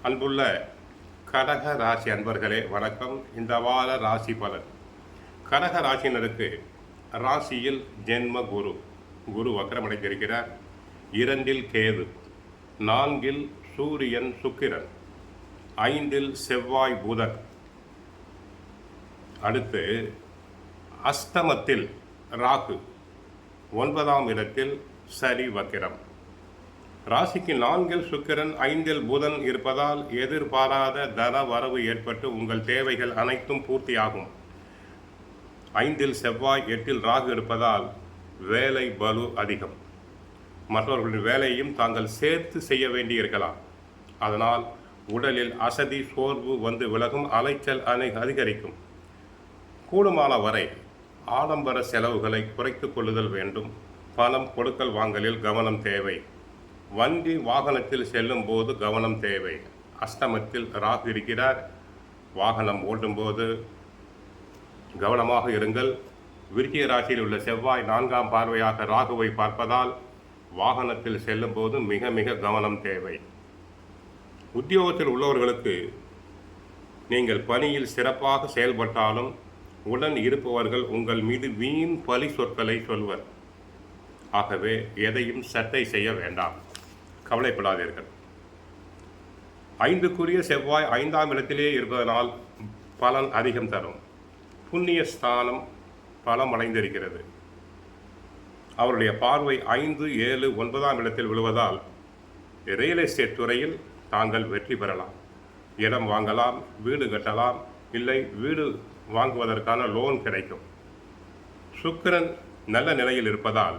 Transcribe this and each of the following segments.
அன்புள்ள கடக ராசி அன்பர்களே வணக்கம். இந்த வார ராசி பலன். கடக ராசினருக்கு ராசியில் ஜென்ம குரு. குரு வக்கரமடைந்திருக்கிறார். 2 கேது, 4 சூரியன் சுக்கிரன், 5 செவ்வாய் புதன். அடுத்து அஷ்டமத்தில் ராகு, 9ஆம் இடத்தில் சனி வக்கிரம். ராசிக்கு 4 சுக்கிரன், 5 புதன் இருப்பதால் எதிர்பாராத தன வரவு ஏற்பட்டு உங்கள் தேவைகள் அனைத்தும் பூர்த்தியாகும். 5 செவ்வாய், 8 ராகு இருப்பதால் வேலை பலு அதிகம். மற்றவர்களின் வேலையும் தாங்கள் சேர்த்து செய்ய வேண்டி இருக்கலாம். அதனால் உடலில் அசதி, சோர்வு வந்து விலகும், அலைச்சல் அதிகரிக்கும். கூடுமான வரை ஆடம்பர செலவுகளை குறைத்து கொள்ளுதல் வேண்டும். பணம் கொடுக்கல் வாங்கலில் கவனம் தேவை. வண்டி வாகனத்தில் செல்லும் போது கவனம் தேவை. அஷ்டமத்தில் ராகு இருக்கிறார். வாகனம் ஓட்டும்போது கவனமாக இருங்கள். விருச்சிக ராசியில் உள்ள செவ்வாய் 4ஆம் பார்வையாக ராகுவை பார்ப்பதால் வாகனத்தில் செல்லும் போது மிக மிக கவனம் தேவை. உத்தியோகத்தில் உள்ளவர்களுக்கு நீங்கள் பணியில் சிறப்பாக செயல்பட்டாலும் உடன் இருப்பவர்கள் உங்கள் மீது வீண் பழி சொற்களை சொல்வர். ஆகவே எதையும் சட்டை செய்ய வேண்டாம், கவலைப்படாதீர்கள். 5க்குரிய செவ்வாய் 5ஆம் இடத்திலே இருப்பதனால் பலன் அதிகம் தரும். புண்ணிய ஸ்தானம் பலம் அடைந்திருக்கிறது. அவருடைய பார்வை 5, 7, 9ஆம் இடத்தில் விழுவதால் ரியல் எஸ்டேட் துறையில் தாங்கள் வெற்றி பெறலாம். இடம் வாங்கலாம், வீடு கட்டலாம், இல்லை வீடு வாங்குவதற்கான லோன் கிடைக்கும். சுக்கிரன் நல்ல நிலையில் இருப்பதால்,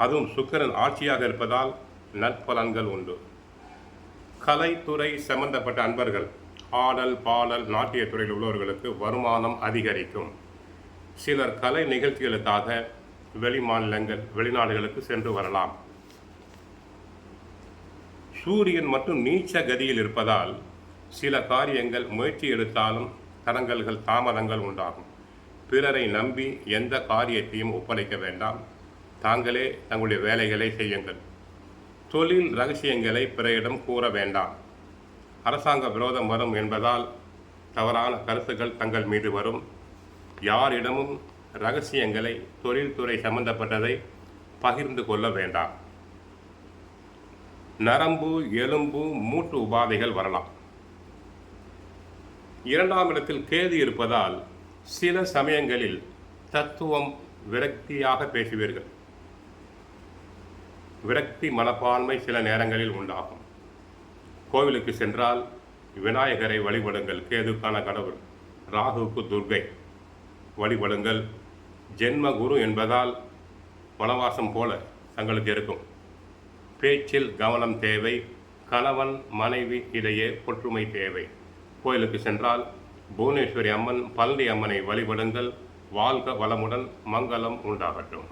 அதுவும் சுக்கிரன் ஆட்சியாக இருப்பதால் நற்பலன்கள் உண்டு. கலைத்துறை சம்பந்தப்பட்ட அன்பர்கள், ஆடல் பாடல் நாட்டியத்துறையில் உள்ளவர்களுக்கு வருமானம் அதிகரிக்கும். சிலர் கலை நிகழ்ச்சிகளுக்காக வெளிமாநிலங்கள் வெளிநாடுகளுக்கு சென்று வரலாம். சூரியன் மட்டும் நீச்ச கதியில் இருப்பதால் சில காரியங்கள் முயற்சி எடுத்தாலும் தடங்கல்கள், தாமதங்கள் உண்டாகும். பிறரை நம்பி எந்த காரியத்தையும் ஒப்படைக்க வேண்டாம். தாங்களே தங்களுடைய வேலைகளை செய்யுங்கள். தொழில் ரகசியங்களை பிறரிடம் கூற வேண்டாம். அரசாங்க விரோதம் வரும் என்பதால் தவறான கருத்துக்கள் தங்கள் மீது வரும். யாரிடமும் ரகசியங்களை, தொழில்துறை சம்பந்தப்பட்டதை பகிர்ந்து கொள்ள வேண்டாம். நரம்பு, எலும்பு, மூட்டு உபாதைகள் வரலாம். 2ஆம் இடத்தில் கேது இருப்பதால் சில சமயங்களில் தத்துவம் விரக்தியாக பேசுவீர்கள். விரக்தி மனப்பான்மை சில நேரங்களில் உண்டாகும். கோவிலுக்கு சென்றால் விநாயகரை வழிபடுங்கள், கேதுக்கான கடவுள். ராகுவுக்கு துர்கை வழிபடுங்கள். ஜென்ம குரு என்பதால் வனவாசம் போல தங்களுக்கு இருக்கும். பேச்சில் கவனம் தேவை. கணவன் மனைவி இடையே ஒற்றுமை தேவை. கோயிலுக்கு சென்றால் புவனேஸ்வரி அம்மன், பழனி அம்மனை வழிபடுங்கள். வாழ்க வளமுடன், மங்களம் உண்டாகட்டும்.